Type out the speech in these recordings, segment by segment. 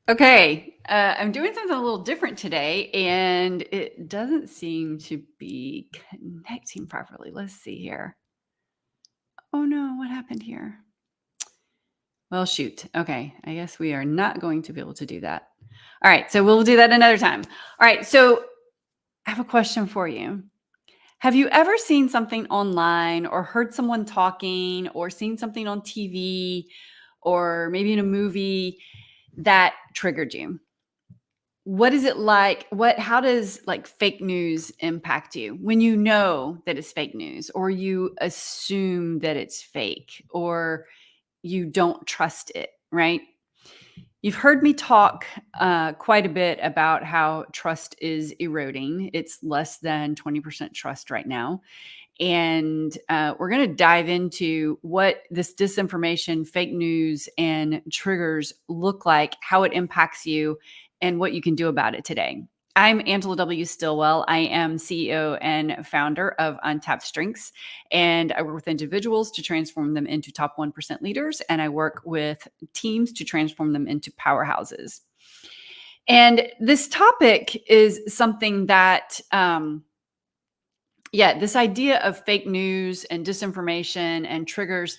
Okay, I'm doing something a little different today, and it doesn't seem to be connecting properly. Let's see here. Oh no, what happened here? Well, shoot. Okay, I guess we are not going to be able to do that. All right, so we'll do that another time. All right, so I have a question for you. Have you ever seen something online or heard someone talking or seen something on TV or maybe in a movie that triggered you? What is it like? How does like fake news impact you when you know that it's fake news or you assume that it's fake or you don't trust it, right? You've heard me talk quite a bit about how trust is eroding. It's less than 20% trust right now. And we're going to dive into what this disinformation, fake news, and triggers look like, how it impacts you, and what you can do about it today. I'm Angela W. Stillwell. I am CEO and founder of Untapped Strengths, and I work with individuals to transform them into top 1% leaders, and I work with teams to transform them into powerhouses. And this topic is something that, this idea of fake news and disinformation and triggers,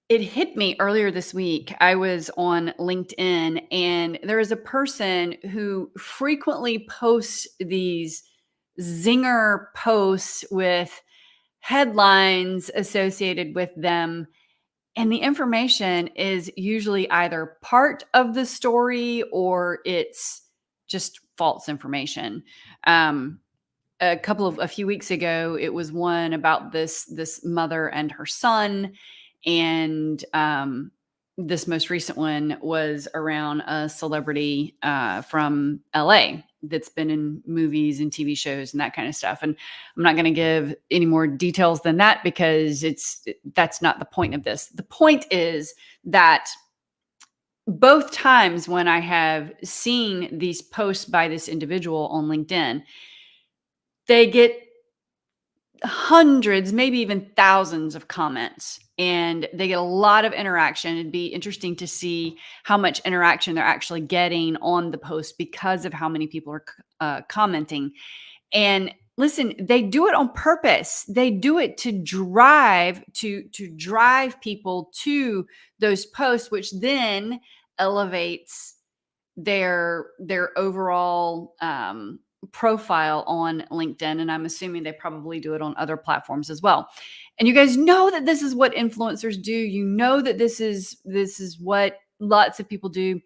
it hit me earlier this week. I was on LinkedIn and there is a person who frequently posts these zinger posts with headlines associated with them. And the information is usually either part of the story or it's just false information. Um, a few weeks ago, it was one about this mother and her son, and this most recent one was around a celebrity from LA that's been in movies and TV shows and that kind of stuff. And I'm not going to give any more details than that because that's not the point of this. The point is that both times when I have seen these posts by this individual on LinkedIn, they get hundreds, maybe even thousands of comments, and they get a lot of interaction. It'd be interesting to see how much interaction they're actually getting on the post because of how many people are commenting. And listen, they do it on purpose. They do it to drive people to those posts, which then elevates their overall profile on LinkedIn, and I'm assuming they probably do it on other platforms as well. And you guys know that this is what influencers do. You know that this is what lots of people do.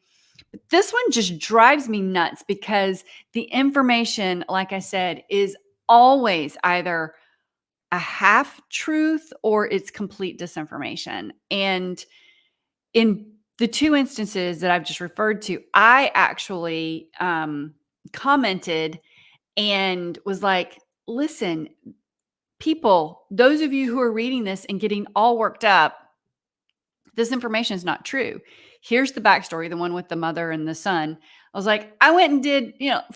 But this one just drives me nuts because the information, like I said, is always either a half truth or it's complete disinformation. And in the two instances that I've just referred to, I actually commented and was like, listen, people, those of you who are reading this and getting all worked up, this information is not true. Here's the backstory, the one with the mother and the son. I was like, I went and did,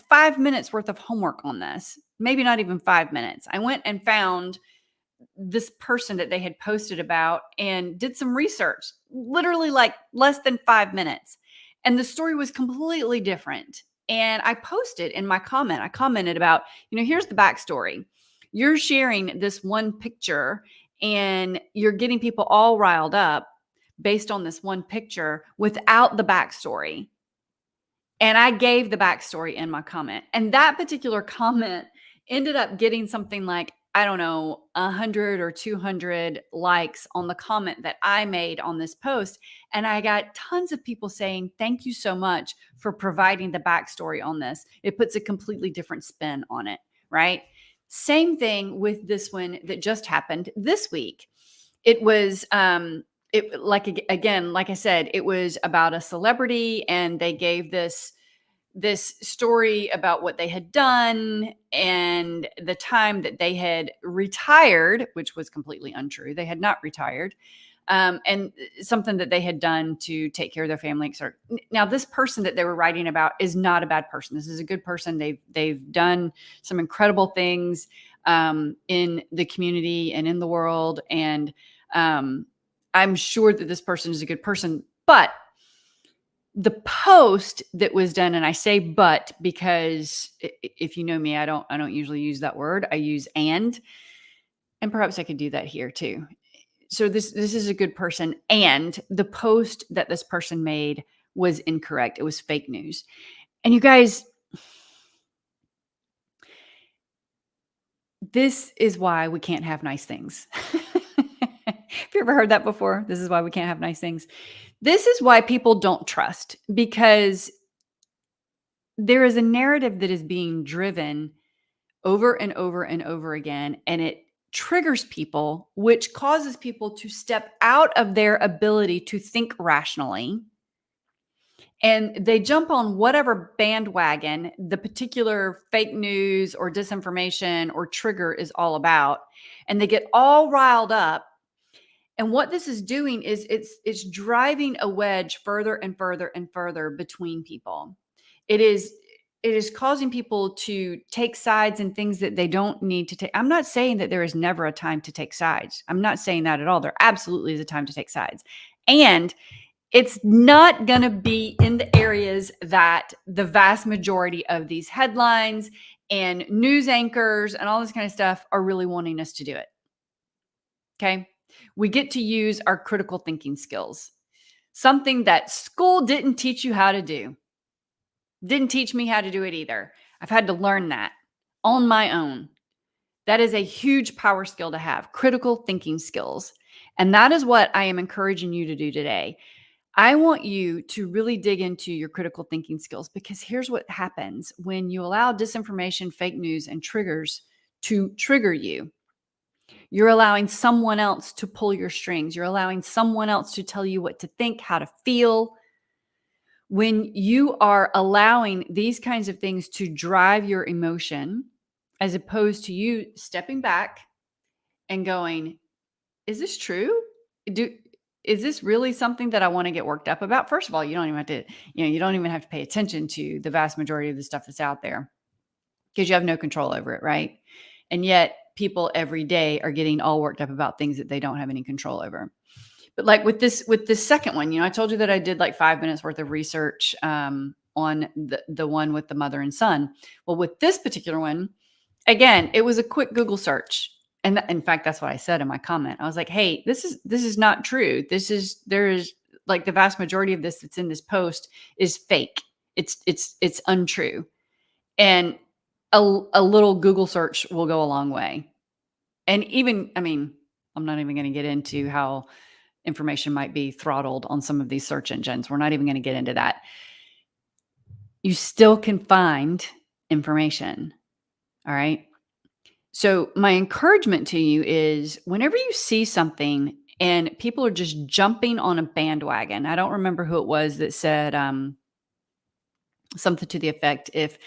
5 minutes worth of homework on this. Maybe not even 5 minutes. I went and found this person that they had posted about and did some research, literally like less than 5 minutes. And the story was completely different. And I posted in my comment, I commented about, here's the backstory. You're sharing this one picture and you're getting people all riled up based on this one picture without the backstory. And I gave the backstory in my comment. And that particular comment ended up getting something like, I don't know, 100 or 200 likes on the comment that I made on this post. And I got tons of people saying, thank you so much for providing the backstory on this. It puts a completely different spin on it, right? Same thing with this one that just happened this week. It was, like I said, it was about a celebrity and they gave this story about what they had done and the time that they had retired, which was completely untrue. They had not retired. And something that they had done to take care of their family. Now, this person that they were writing about is not a bad person. This is a good person. They've done some incredible things in the community and in the world. And I'm sure that this person is a good person. But The post that was done, and I say but because if you know me, I don't usually use that word. I use and perhaps I could do that here too. So this is a good person, and the post that this person made was incorrect. It was fake news. And you guys, this is why we can't have nice things. Have you ever heard that before? This is why we can't have nice things. This is why people don't trust, because there is a narrative that is being driven over and over and over again, and it triggers people, which causes people to step out of their ability to think rationally. And they jump on whatever bandwagon the particular fake news or disinformation or trigger is all about. And they get all riled up. And what this is doing is it's driving a wedge further and further and further between people. It is it is causing people to take sides in things that they don't need to take. I'm not saying that there is never a time to take sides. I'm not saying that at all. There absolutely is a time to take sides. And it's not going to be in the areas that the vast majority of these headlines and news anchors and all this kind of stuff are really wanting us to do it. Okay. We get to use our critical thinking skills, something that school didn't teach you how to do. Didn't teach me how to do it either. I've had to learn that on my own. That is a huge power skill to have, critical thinking skills. And that is what I am encouraging you to do today. I want you to really dig into your critical thinking skills, because here's what happens when you allow disinformation, fake news, and triggers to trigger you. You're allowing someone else to pull your strings. You're allowing someone else to tell you what to think, how to feel. When you are allowing these kinds of things to drive your emotion, as opposed to you stepping back and going, is this true? Do Is this really something that I want to get worked up about? First of all, you don't even have to, you don't even have to pay attention to the vast majority of the stuff that's out there, because you have no control over it, right? And yet people every day are getting all worked up about things that they don't have any control over. But like with this second one, I told you that I did like 5 minutes worth of research on the one with the mother and son. Well, with this particular one, again, it was a quick Google search. And in fact, that's what I said in my comment. I was like, hey, this is not true. There is like the vast majority of this that's in this post is fake. It's untrue. And a little Google search will go a long way. And even, I mean, I'm not even going to get into how information might be throttled on some of these search engines. We're not even going to get into that. You still can find information. All right. So, my encouragement to you is whenever you see something and people are just jumping on a bandwagon, I don't remember who it was that said something to the effect, if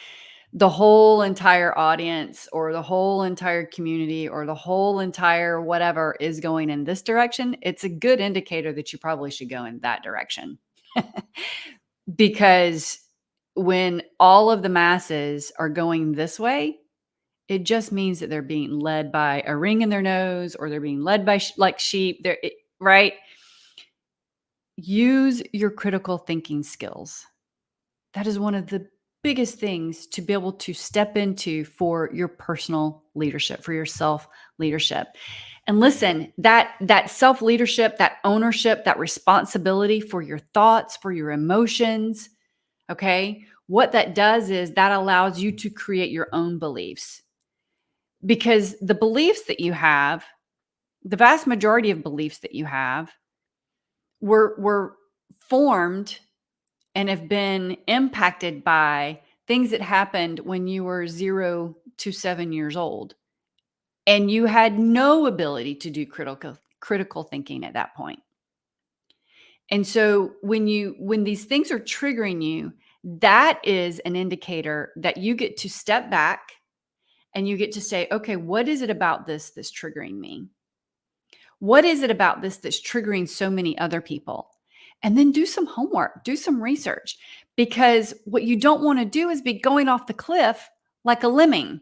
the whole entire audience or the whole entire community or the whole entire whatever is going in this direction, it's a good indicator that you probably should go in that direction. Because when all of the masses are going this way, it just means that they're being led by a ring in their nose, or they're being led by like sheep. Right? Use your critical thinking skills. That is one of the biggest things to be able to step into for your personal leadership, for your self leadership. And listen, that self leadership, that ownership, that responsibility for your thoughts, for your emotions, okay? What that does is that allows you to create your own beliefs. Because the beliefs that you have, the vast majority of beliefs that you have were formed and have been impacted by things that happened when you were 0 to 7 years old, and you had no ability to do critical thinking at that point. And so when these things are triggering you, that is an indicator that you get to step back and you get to say, okay, what is it about this that's triggering me? What is it about this that's triggering so many other people? And then do some homework, do some research, because what you don't want to do is be going off the cliff like a lemming.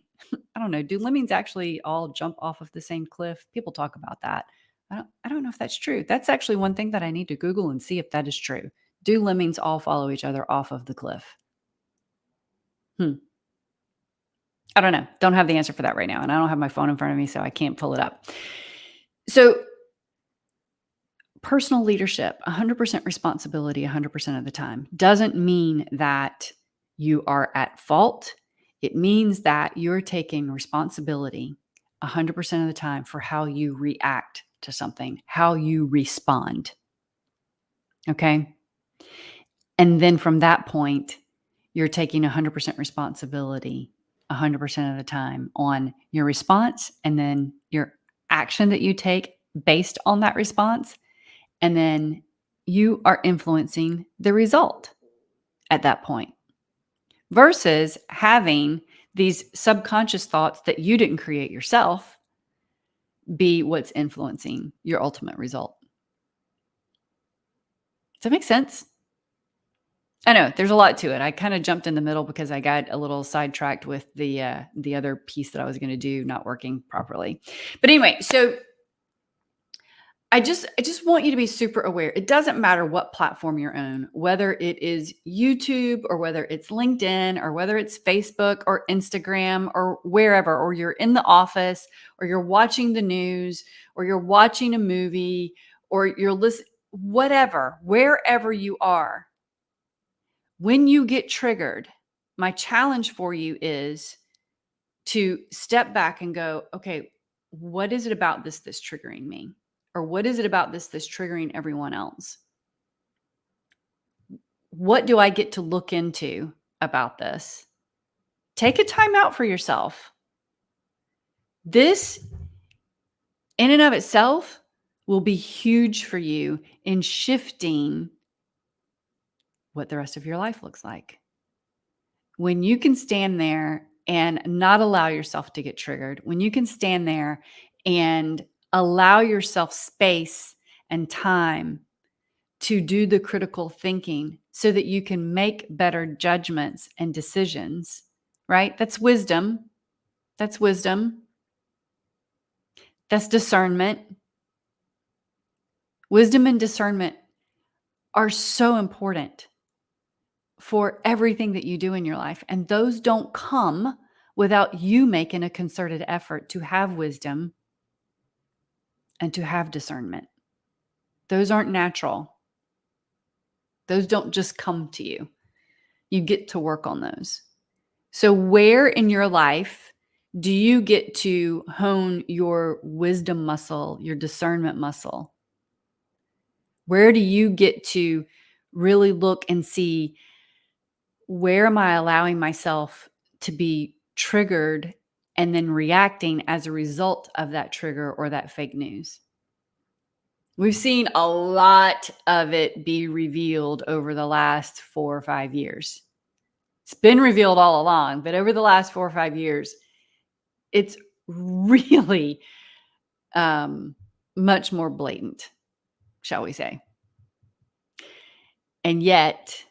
I don't know. Do lemmings actually all jump off of the same cliff? People talk about that. I don't know if that's true. That's actually one thing that I need to Google and see if that is true. Do lemmings all follow each other off of the cliff? Hmm. I don't know. Don't have the answer for that right now. And I don't have my phone in front of me, so I can't pull it up. So, personal leadership, 100% responsibility 100% of the time, doesn't mean that you are at fault. It means that you're taking responsibility 100% of the time for how you react to something, how you respond. Okay. And then from that point, you're taking 100% responsibility 100% of the time on your response and then your action that you take based on that response. And then you are influencing the result at that point versus having these subconscious thoughts that you didn't create yourself be what's influencing your ultimate result. Does that make sense? I know there's a lot to it. I kind of jumped in the middle because I got a little sidetracked with the other piece that I was going to do not working properly. But anyway, so I just want you to be super aware. It doesn't matter what platform you're on, whether it is YouTube or whether it's LinkedIn or whether it's Facebook or Instagram or wherever, or you're in the office or you're watching the news or you're watching a movie or you're listening, whatever, wherever you are. When you get triggered, my challenge for you is to step back and go, okay, what is it about this that's triggering me? Or what is it about this that's triggering everyone else? What do I get to look into about this? Take a time out for yourself. This, in and of itself, will be huge for you in shifting what the rest of your life looks like. When you can stand there and not allow yourself to get triggered, when you can stand there and allow yourself space and time to do the critical thinking so that you can make better judgments and decisions, right? That's wisdom. That's wisdom. That's discernment. Wisdom and discernment are so important for everything that you do in your life. And those don't come without you making a concerted effort to have wisdom and to have discernment. Those aren't natural. Those don't just come to you. You get to work on those. So, where in your life do you get to hone your wisdom muscle, your discernment muscle? Where do you get to really look and see, where am I allowing myself to be triggered and then reacting as a result of that trigger or that fake news? We've seen a lot of it be revealed over the last 4 or 5 years. It's been revealed all along, but over the last 4 or 5 years, it's really much more blatant, shall we say. And yet,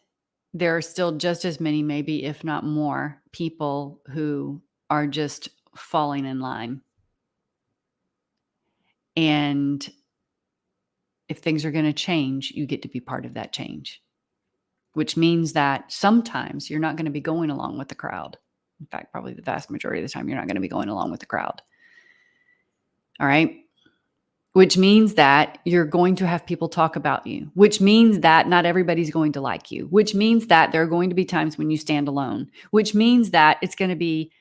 there are still just as many, maybe if not more, people who are just falling in line. And if things are going to change, you get to be part of that change, which means that sometimes you're not going to be going along with the crowd. In fact, probably the vast majority of the time, you're not going to be going along with the crowd. All right. Which means that you're going to have people talk about you, which means that not everybody's going to like you, which means that there are going to be times when you stand alone, which means that it's going to be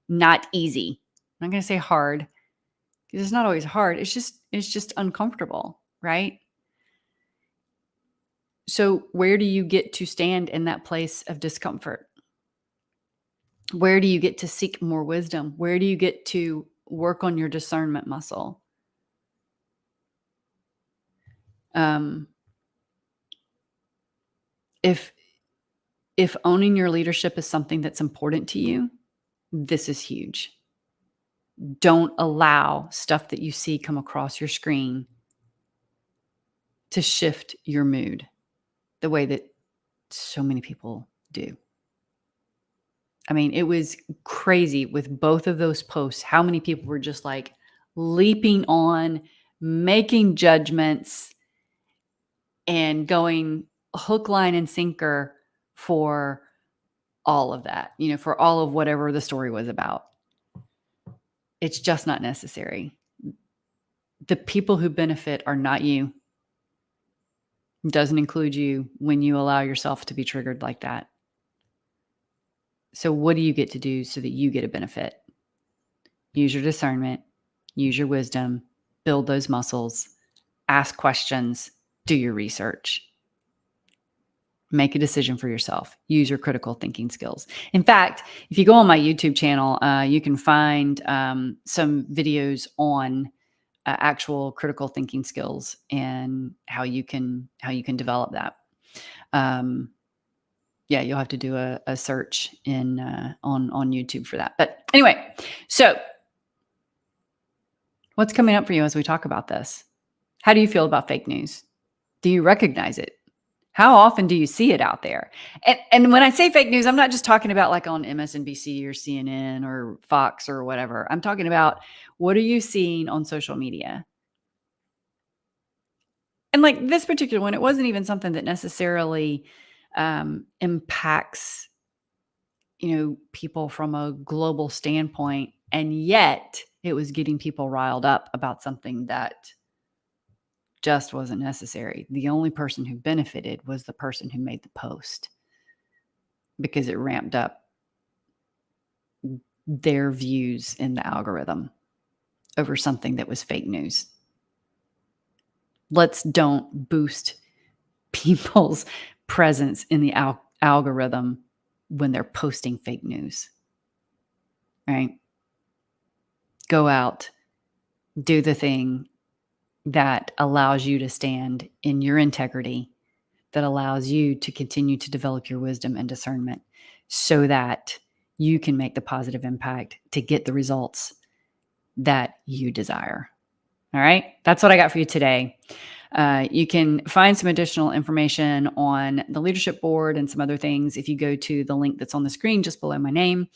not easy. I'm not going to say hard because it's not always hard. It's just uncomfortable, right? So where do you get to stand in that place of discomfort? Where do you get to seek more wisdom? Where do you get to work on your discernment muscle? If owning your leadership is something that's important to you, this is huge. Don't allow stuff that you see come across your screen to shift your mood the way that so many people do. I mean, it was crazy with both of those posts, how many people were just like leaping on, making judgments, and going, hook, line, and sinker for all of that, for all of whatever the story was about. It's just not necessary. The people who benefit are not you. It doesn't include you when you allow yourself to be triggered like that. So what do you get to do so that you get a benefit? Use your discernment, use your wisdom, build those muscles, ask questions, do your research. Make a decision for yourself. Use your critical thinking skills. In fact, if you go on my YouTube channel, you can find some videos on actual critical thinking skills and how you can develop that. Yeah, you'll have to do a search on YouTube for that. But anyway, so what's coming up for you as we talk about this? How do you feel about fake news? Do you recognize it? How often do you see it out there? And when I say fake news, I'm not just talking about like on MSNBC or CNN or Fox or whatever. I'm talking about, what are you seeing on social media? And like this particular one, it wasn't even something that necessarily impacts, people from a global standpoint. And yet it was getting people riled up about something that just wasn't necessary. The only person who benefited was the person who made the post, because it ramped up their views in the algorithm over something that was fake news. Let's don't boost people's presence in the algorithm when they're posting fake news, right? Go out, do the thing that allows you to stand in your integrity, that allows you to continue to develop your wisdom and discernment so that you can make the positive impact to get the results that you desire. All right. That's what I got for you today. You can find some additional information on the leadership board and some other things if you go to the link that's on the screen just below my name.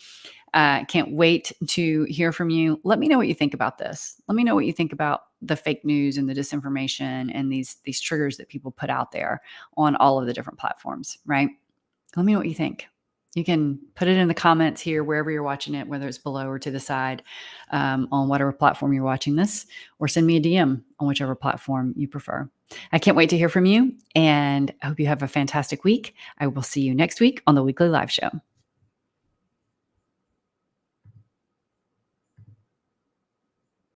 Can't wait to hear from you. Let me know what you think about this. Let me know what you think about the fake news and the disinformation and these triggers that people put out there on all of the different platforms, right? Let me know what you think. You can put it in the comments here, wherever you're watching it, whether it's below or to the side, on whatever platform you're watching this, or send me a DM on whichever platform you prefer. I can't wait to hear from you, and I hope you have a fantastic week. I will see you next week on the Weekly Live Show.